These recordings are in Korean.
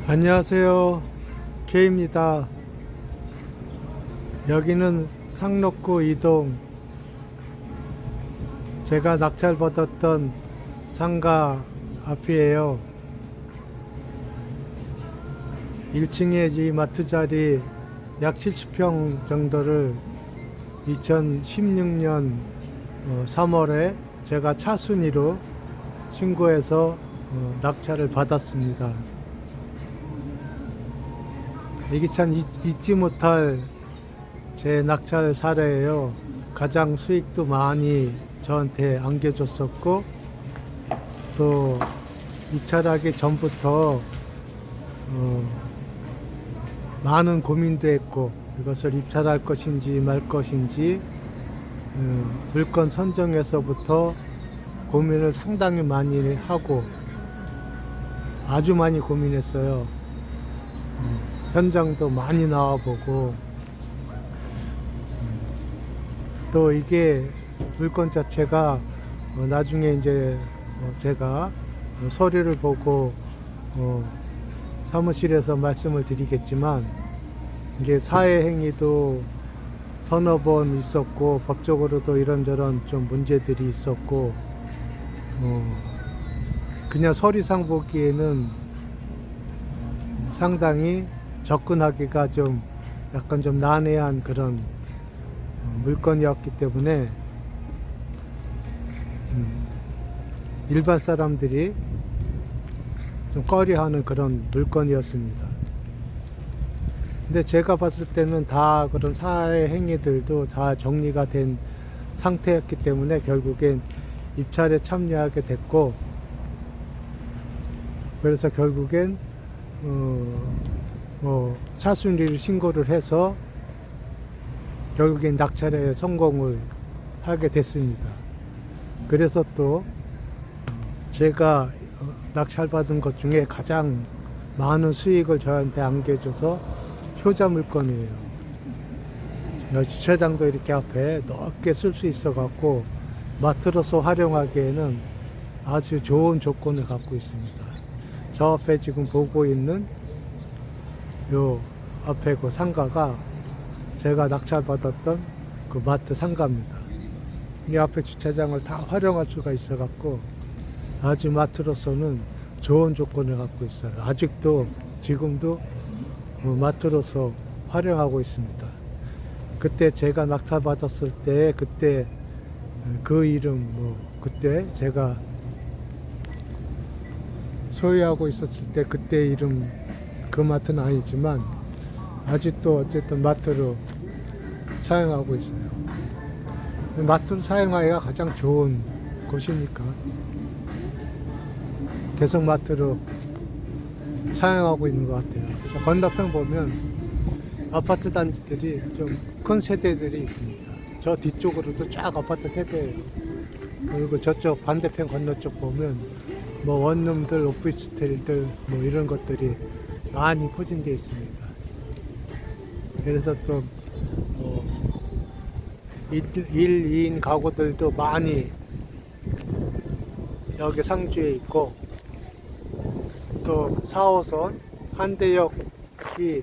안녕하세요. K입니다. 여기는 상록구 이동, 제가 낙찰받았던 상가 앞이에요. 1층에 이 마트 자리 약 70평 정도를 2016년 3월에 제가 차순위로 신고해서 낙찰을 받았습니다. 이게 참 잊지 못할 제 낙찰 사례예요. 가장 수익도 많이 저한테 안겨줬었고, 또 입찰하기 전부터 많은 고민도 했고, 이것을 입찰할 것인지 말 것인지 물건 선정에서부터 고민을 상당히 많이 하고 아주 많이 고민했어요. 현장도 많이 나와보고, 또 이게 물건 자체가 나중에 이제 제가 서류를 보고 사무실에서 말씀을 드리겠지만, 이게 사회행위도 서너 번 있었고 법적으로도 이런저런 좀 문제들이 있었고, 그냥 서류상 보기에는 상당히 접근하기가 좀 약간 좀 난해한 그런 물건이었기 때문에 일반 사람들이 좀 꺼려하는 그런 물건이었습니다. 근데 제가 봤을 때는 다 그런 사회 행위들도 다 정리가 된 상태였기 때문에 결국엔 입찰에 참여하게 됐고, 그래서 결국엔 차순위를 신고를 해서 결국엔 낙찰에 성공을 하게 됐습니다. 그래서 또 제가 낙찰받은 것 중에 가장 많은 수익을 저한테 안겨줘서 효자 물건이에요. 주차장도 이렇게 앞에 넓게 쓸 수 있어 갖고 마트로서 활용하기에는 아주 좋은 조건을 갖고 있습니다. 저 앞에 지금 보고 있는 요 앞에 그 상가가 제가 낙찰받았던 그 마트 상가입니다. 이 앞에 주차장을 다 활용할 수가 있어 갖고 아주 마트로서는 좋은 조건을 갖고 있어요. 아직도 지금도 마트로서 활용하고 있습니다. 그때 제가 낙찰받았을 때 그때 그 이름 그때 제가 소유하고 있었을 때 그때 이름 그 마트는 아니지만 아직도 어쨌든 마트로 사용하고 있어요. 마트로 사용하기가 가장 좋은 곳이니까 계속 마트로 사용하고 있는 것 같아요. 저 건너편 보면 아파트 단지들이 좀 큰 세대들이 있습니다. 저 뒤쪽으로도 쫙 아파트 세대예요. 그리고 저쪽 반대편 건너쪽 보면 원룸들, 오피스텔들 이런 것들이 많이 포진되어 있습니다. 그래서 또 1, 2인 가구들도 많이 여기 상주에 있고, 또 4호선 한대역이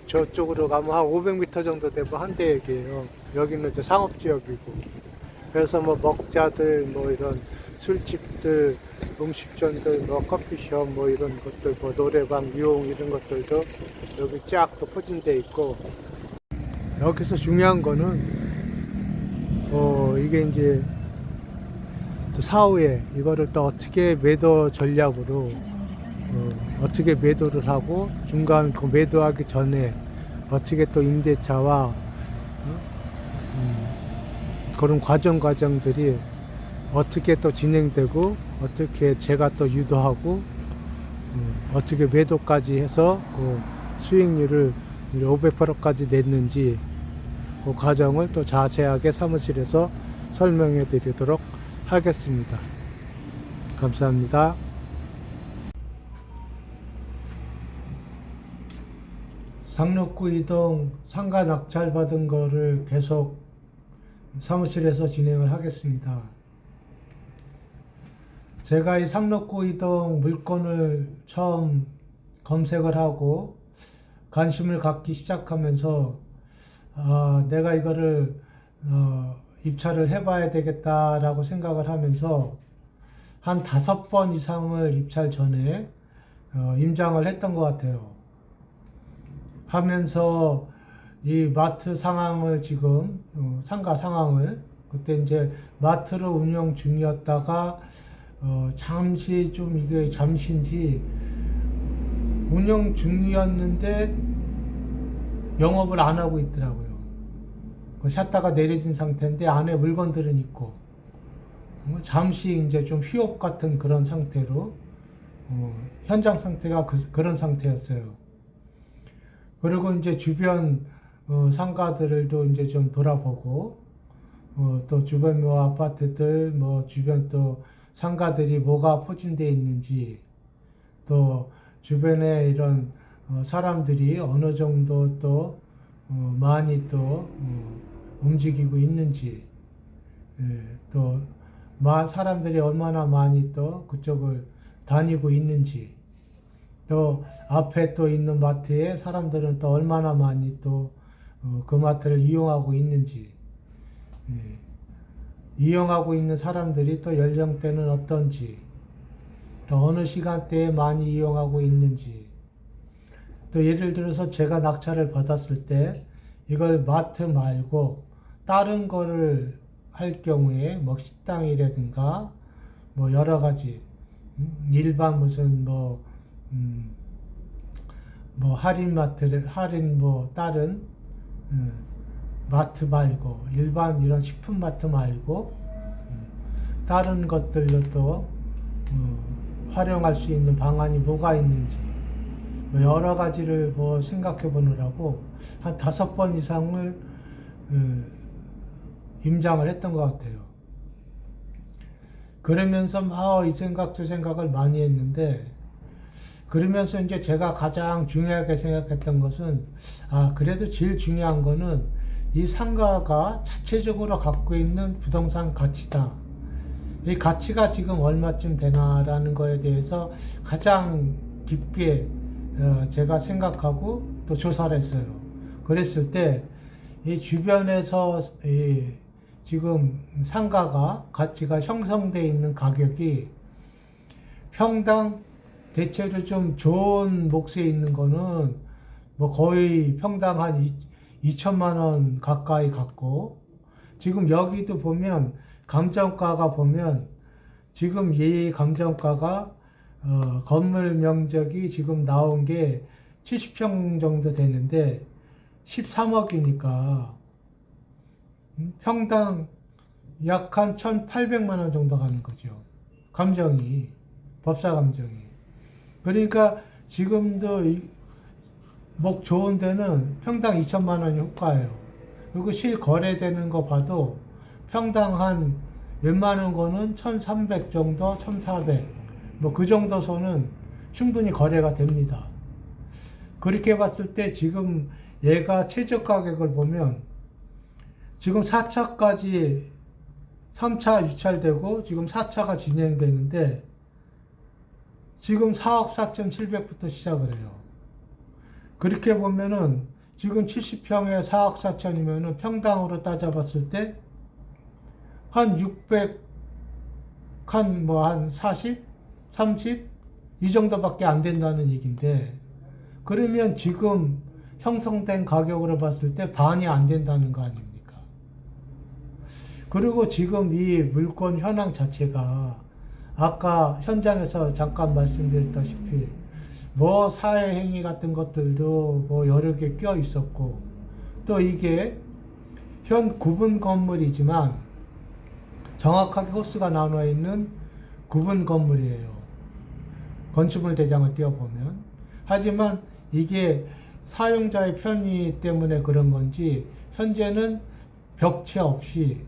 저쪽으로 가면 한 500m 정도 되고 한대역이에요. 여기는 이제 상업지역이고, 그래서 먹자들, 이런 술집들, 음식점들, 커피숍, 이런 것들, 노래방, 미용 이런 것들도 여기 쫙 또 포진되어 있고, 여기서 중요한 거는 이게 이제 사후에 이거를 또 어떻게 매도 전략으로 어떻게 매도를 하고, 중간 그 매도하기 전에 어떻게 또 임대차와 그런 과정들이 어떻게 또 진행되고, 어떻게 제가 또 유도하고, 어떻게 매도까지 해서 그 수익률을 500%까지 냈는지 그 과정을 또 자세하게 사무실에서 설명해 드리도록 하겠습니다. 감사합니다. 상록구 이동 상가 낙찰 받은 거를 계속 사무실에서 진행을 하겠습니다. 제가 이 상록구 이동 물건을 처음 검색을 하고 관심을 갖기 시작하면서 내가 이거를 입찰을 해봐야 되겠다라고 생각을 하면서 한 5번 이상을 입찰 전에 임장을 했던 것 같아요. 하면서 이 마트 상황을 지금 상가 상황을 그때 이제 마트를 운영 중이었다가 잠시 좀 이게 잠시인지 운영 중이었는데 영업을 안 하고 있더라고요. 그 샷다가 내려진 상태인데 안에 물건들은 있고 잠시 이제 좀 휴업 같은 그런 상태로 현장 상태가 그런 상태였어요. 그리고 이제 주변 상가들도 이제 좀 돌아보고 또 주변 뭐 아파트들 뭐 주변 또 상가들이 뭐가 포진되어 있는지 또 주변에 이런 사람들이 어느 정도 또 많이 또 움직이고 있는지 또 사람들이 얼마나 많이 또 그쪽을 다니고 있는지 또 앞에 또 있는 마트에 사람들은 또 얼마나 많이 또 그 마트를 이용하고 있는지 이용하고 있는 사람들이 또 연령대는 어떤지 또 어느 시간대에 많이 이용하고 있는지 또 예를 들어서 제가 낙찰을 받았을 때 이걸 마트 말고 다른 거를 할 경우에 뭐 식당이라든가 뭐 여러 가지 일반 무슨 뭐 할인 마트를 할인 뭐 다른 마트 말고 일반 이런 식품 마트 말고 다른 것들로 또 활용할 수 있는 방안이 뭐가 있는지 뭐 여러 가지를 뭐 생각해 보느라고 한 5번 이상을 임장을 했던 것 같아요. 그러면서 막 이 생각 저 생각을 많이 했는데 그러면서 이제 제가 가장 중요하게 생각했던 것은 그래도 제일 중요한 거는 이 상가가 자체적으로 갖고 있는 부동산 가치다. 이 가치가 지금 얼마쯤 되나라는 거에 대해서 가장 깊게 제가 생각하고 또 조사를 했어요. 그랬을 때 이 주변에서 지금 상가가 가치가 형성되어 있는 가격이 평당 대체로 좀 좋은 몫에 있는 거는 뭐 거의 평당 한 2천만 원 가까이 갖고 지금 여기도 보면 감정가가 보면 지금 이 감정가가 건물 면적이 지금 나온 게 70평 정도 되는데 13억이니까 평당 약 한 1,800만 원 정도 가는 거죠. 감정이 법사 감정이. 그러니까 지금도 목 좋은 데는 평당 2천만 원이 호가예요. 그리고 실거래되는 거 봐도 평당 한 웬만한 거는 1,300 정도, 1,400 뭐 그 정도 선은 충분히 거래가 됩니다. 그렇게 봤을 때 지금 얘가 최저 가격을 보면 지금 4차까지 3차 유찰되고 지금 4차가 진행되는데 지금 4억 4,700부터 시작을 해요. 그렇게 보면은 지금 70평에 4억 4천이면은 평당으로 따져봤을 때 한 600, 한 40, 30? 이 정도밖에 안 된다는 얘기인데 그러면 지금 형성된 가격으로 봤을 때 반이 안 된다는 거 아닙니까? 그리고 지금 이 물건 현황 자체가 아까 현장에서 잠깐 말씀드렸다시피 뭐 사회행위 같은 것들도 뭐 여러 개 껴 있었고 또 이게 현 구분 건물이지만 정확하게 호수가 나눠 있는 구분 건물이에요. 건축물 대장을 띄워보면. 하지만 이게 사용자의 편의 때문에 그런 건지 현재는 벽체 없이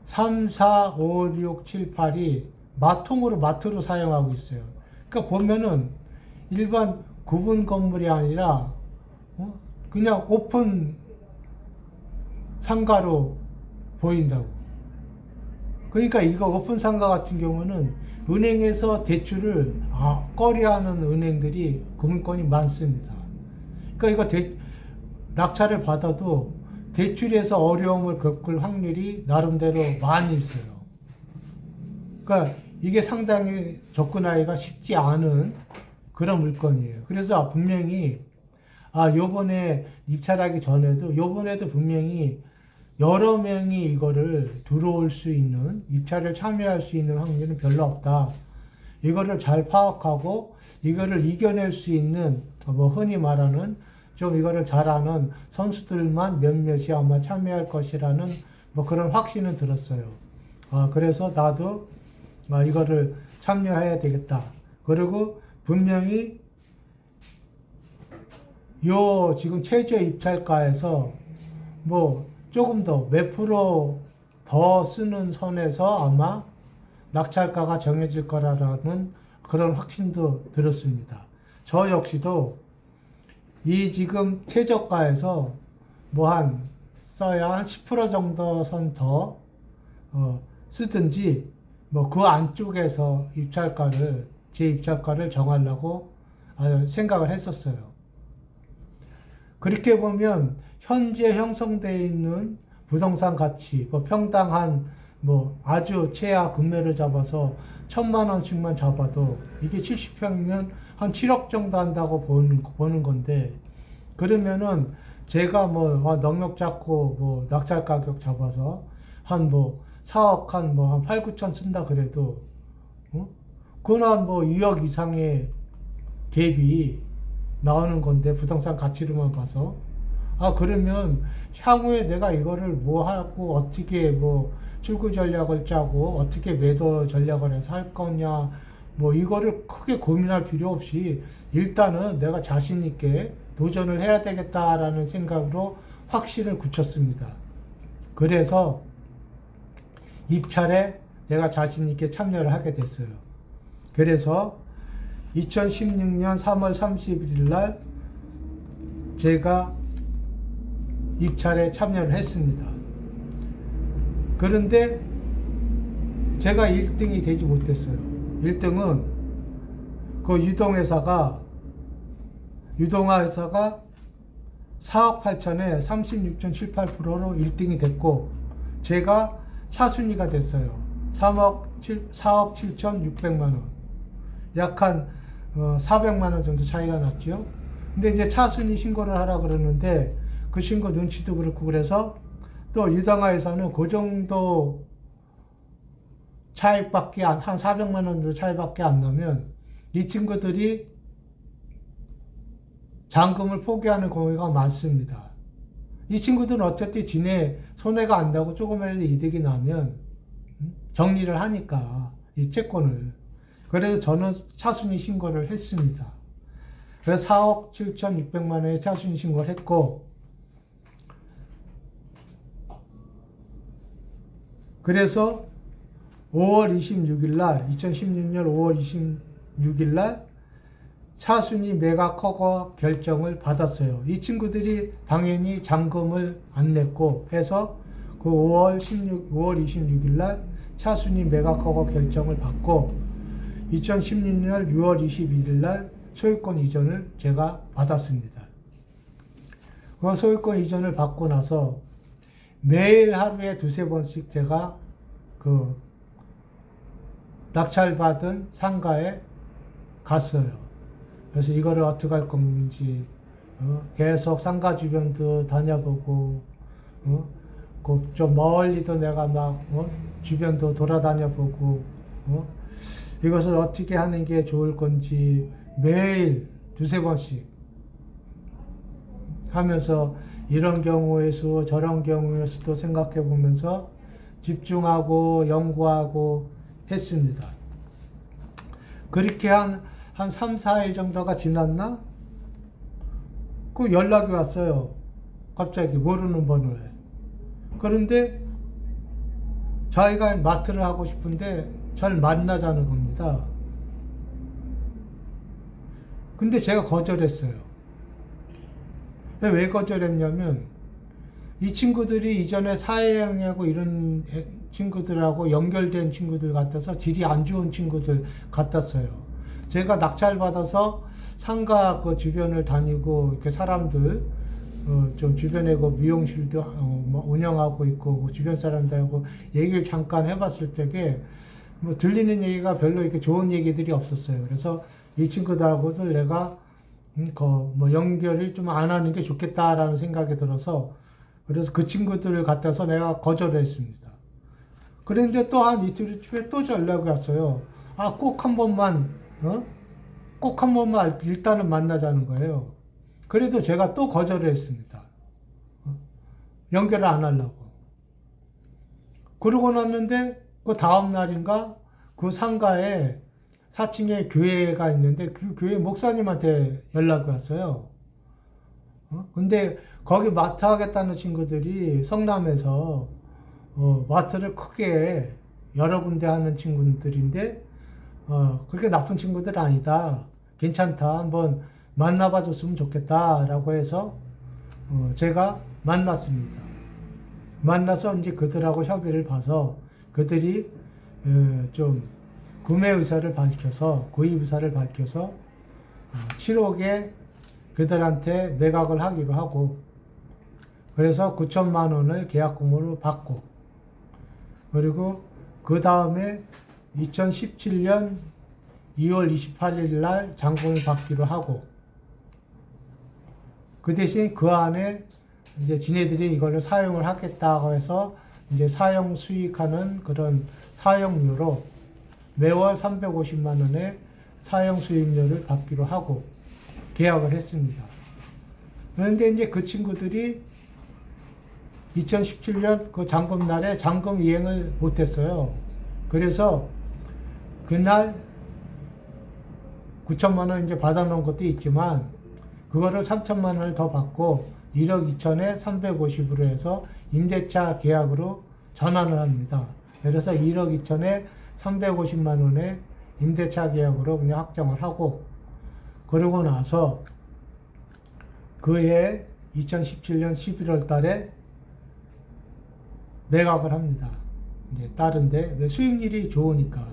3, 4, 5, 6, 7, 8이 마트로 사용하고 있어요. 그러니까 보면은 일반 구분 건물이 아니라 그냥 오픈 상가로 보인다고. 그러니까 이거 오픈상가 같은 경우는 은행에서 대출을 꺼려하는 은행들이 금융권이 많습니다. 그러니까 이거 낙찰을 받아도 대출에서 어려움을 겪을 확률이 나름대로 많이 있어요. 그러니까 이게 상당히 접근하기가 쉽지 않은 그런 물건이에요. 그래서 분명히 요번에 입찰하기 전에도 요번에도 분명히 여러 명이 이거를 들어올 수 있는, 입찰을 참여할 수 있는 확률은 별로 없다. 이거를 잘 파악하고 이거를 이겨낼 수 있는 흔히 말하는 좀 이거를 잘하는 선수들만 몇몇이 아마 참여할 것이라는 그런 확신은 들었어요. 그래서 나도 이거를 참여해야 되겠다. 그리고 분명히 요 지금 최저 입찰가에서 조금 더 몇 프로 더 쓰는 선에서 아마 낙찰가가 정해질 거라는 그런 확신도 들었습니다. 저 역시도 이 지금 최저가에서 써야 한 10% 정도 선 더 쓰든지 그 안쪽에서 제 입찰가를 정하려고 생각을 했었어요. 그렇게 보면 현재 형성되어 있는 부동산 가치, 평당 아주 최하 금매를 잡아서 1,000만 원씩만 잡아도 이게 70평이면 한 7억 정도 한다고 보는 건데, 그러면은 제가 넉넉 잡고 낙찰 가격 잡아서 한 4억 한 8, 9천 쓴다 그래도 그건 한 2억 이상의 갭이 나오는 건데, 부동산 가치로만 봐서. 그러면 향후에 내가 이거를 하고 어떻게 출구 전략을 짜고 어떻게 매도 전략을 해서 할 거냐, 이거를 크게 고민할 필요 없이 일단은 내가 자신 있게 도전을 해야 되겠다라는 생각으로 확신을 굳혔습니다. 그래서 입찰에 내가 자신 있게 참여를 하게 됐어요. 그래서 2016년 3월 31일 날 제가 입찰에 참여를 했습니다. 그런데 제가 1등이 되지 못했어요. 1등은 그 유동회사가 4억 8천에 36.78%로 1등이 됐고, 제가 차순위가 됐어요. 4억 7천6백만 원. 약 한 400만 원 정도 차이가 났죠. 근데 이제 차순위 신고를 하라 그러는데 그 신고 눈치도 그렇고, 그래서 또 유당화에서는 그 정도 차익밖에 한 400만 원 정도 차이밖에 안 나면 이 친구들이 잔금을 포기하는 경우가 많습니다. 이 친구들은 어차피 지네 손해가 안 나고 조금이라도 이득이 나면 정리를 하니까 이 채권을. 그래서 저는 차순위 신고를 했습니다. 그래서 4억 7,600만 원의 차순위 신고를 했고, 그래서 5월 26일 날, 2016년 5월 26일 날 차순위 매각 허가 결정을 받았어요. 이 친구들이 당연히 잔금을 안 냈고 해서 그 5월 26일 날 차순위 매각 허가 결정을 받고, 2016년 6월 21일 날 소유권 이전을 제가 받았습니다. 그 소유권 이전을 받고 나서 매일 하루에 두세 번씩 제가 그 낙찰받은 상가에 갔어요. 그래서 이거를 어떻게 할 건지 계속 상가 주변도 다녀보고, 좀 멀리도 내가 주변도 돌아다녀보고, 이것을 어떻게 하는 게 좋을 건지 매일 두세 번씩 하면서 이런 경우의 수 저런 경우의 수도 생각해 보면서 집중하고 연구하고 했습니다. 그렇게 한 3, 4일 정도가 지났나? 그 연락이 왔어요. 갑자기 모르는 번호에. 그런데 자기가 마트를 하고 싶은데 잘 만나자는 겁니다. 근데 제가 거절했어요. 왜 거절했냐면 이 친구들이 이전에 사회양하고 이런 친구들하고 연결된 친구들 같아서 질이 안 좋은 친구들 같았어요. 제가 낙찰 받아서 상가 그 주변을 다니고 이렇게 사람들 좀 주변에 그 미용실도 뭐 운영하고 있고 그 주변 사람들하고 얘기를 잠깐 해봤을 때게 뭐 들리는 얘기가 별로 이렇게 좋은 얘기들이 없었어요. 그래서 이 친구들하고도 내가 뭐 연결을 좀 안 하는 게 좋겠다라는 생각이 들어서 그래서 그 친구들을 갖다서 내가 거절을 했습니다. 그런데 또 한 이틀 후에 또 연락이 왔어요. 아, 꼭 한 번만, 꼭 한 번만 일단은 만나자는 거예요. 그래도 제가 또 거절을 했습니다. 연결을 안 하려고. 그러고 났는데 그 다음 날인가 그 상가에 4층에 교회가 있는데 그 교회 목사님한테 연락이 왔어요. 근데 거기 마트 하겠다는 친구들이 성남에서 마트를 크게 여러 군데 하는 친구들인데 그렇게 나쁜 친구들 아니다. 괜찮다. 한번 만나봐 줬으면 좋겠다라고 해서 제가 만났습니다. 만나서 이제 그들하고 협의를 봐서 그들이 좀 구매 의사를 밝혀서 구입 의사를 밝혀서 7억에 그들한테 매각을 하기로 하고 그래서 9천만 원을 계약금으로 받고 그리고 그 다음에 2017년 2월 28일 날 잔금을 받기로 하고 그 대신 그 안에 이제 지네들이 이걸 사용을 하겠다고 해서 이제 사용 수익하는 그런 사용료로 매월 350만 원의 사용 수익료를 받기로 하고 계약을 했습니다. 그런데 이제 그 친구들이 2017년 그 잔금 날에 잔금 이행을 못했어요. 그래서 그날 9천만 원 이제 받아놓은 것도 있지만 그거를 3천만 원을 더 받고 1억 2천에 350으로 해서 임대차 계약으로 전환을 합니다. 그래서 1억 2천에 350만 원의 임대차 계약으로 그냥 확정을 하고 그러고 나서 그해 2017년 11월 달에 매각을 합니다. 이제 다른데 수익률이 좋으니까.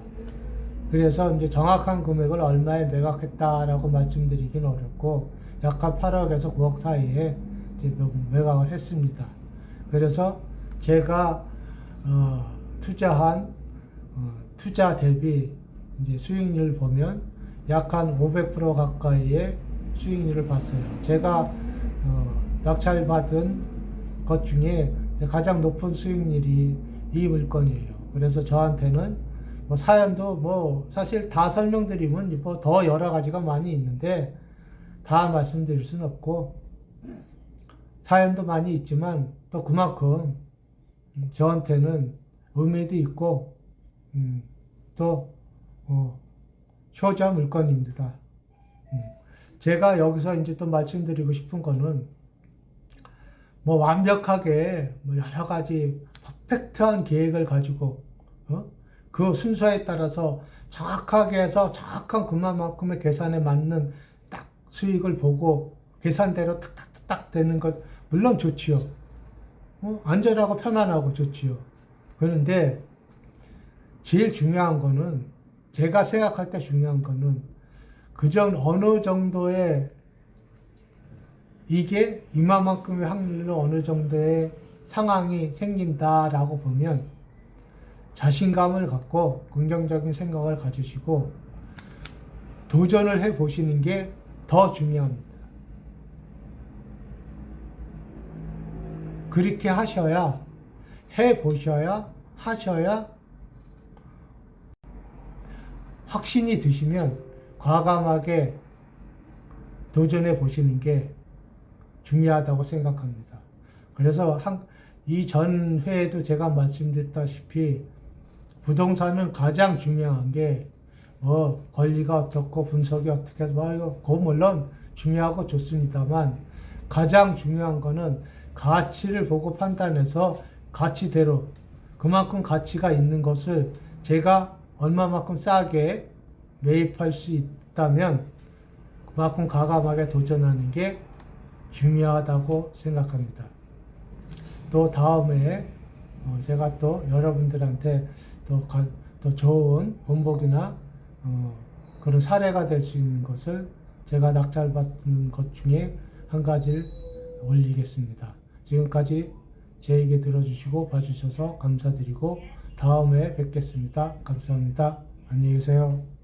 그래서 이제 정확한 금액을 얼마에 매각했다라고 말씀드리긴 어렵고 약 한 8억에서 9억 사이에 이제 매각을 했습니다. 그래서 제가 투자한 투자 대비 이제 수익률 보면 약 한 500% 가까이의 수익률을 봤어요. 제가 낙찰받은 것 중에 가장 높은 수익률이 이 물건이에요. 그래서 저한테는 뭐 사연도 뭐 사실 다 설명드리면 뭐 더 여러 가지가 많이 있는데 다 말씀드릴 수는 없고 사연도 많이 있지만 또 그만큼 저한테는 의미도 있고 또 효자 물건입니다. 제가 여기서 이제 또 말씀드리고 싶은 거는 뭐 완벽하게 뭐 여러 가지 퍼펙트한 계획을 가지고 그 순서에 따라서 정확하게 해서 정확한 그만큼의 계산에 맞는 딱 수익을 보고 계산대로 탁탁탁 되는 것 물론 좋지요. 안전하고 편안하고 좋지요. 그런데 제일 중요한 거는 제가 생각할 때 중요한 거는 그전 어느 정도의 이게 이만큼의 확률로 어느 정도의 상황이 생긴다라고 보면 자신감을 갖고 긍정적인 생각을 가지시고 도전을 해 보시는 게 더 중요합니다. 그렇게 하셔야 해 보셔야 하셔야 확신이 드시면 과감하게 도전해 보시는 게 중요하다고 생각합니다. 그래서 이 전 회에도 제가 말씀드렸다시피 부동산은 가장 중요한 게 권리가 어떻고 분석이 어떻게 해서 이거 물론 중요하고 좋습니다만 가장 중요한 거는 가치를 보고 판단해서 가치대로 그만큼 가치가 있는 것을 제가 얼마만큼 싸게 매입할 수 있다면 그만큼 과감하게 도전하는 게 중요하다고 생각합니다. 또 다음에 제가 또 여러분들한테 더 좋은 본보기나 그런 사례가 될 수 있는 것을 제가 낙찰받는 것 중에 한 가지를 올리겠습니다. 지금까지 제 얘기 들어주시고 봐주셔서 감사드리고 다음에 뵙겠습니다. 감사합니다. 안녕히 계세요.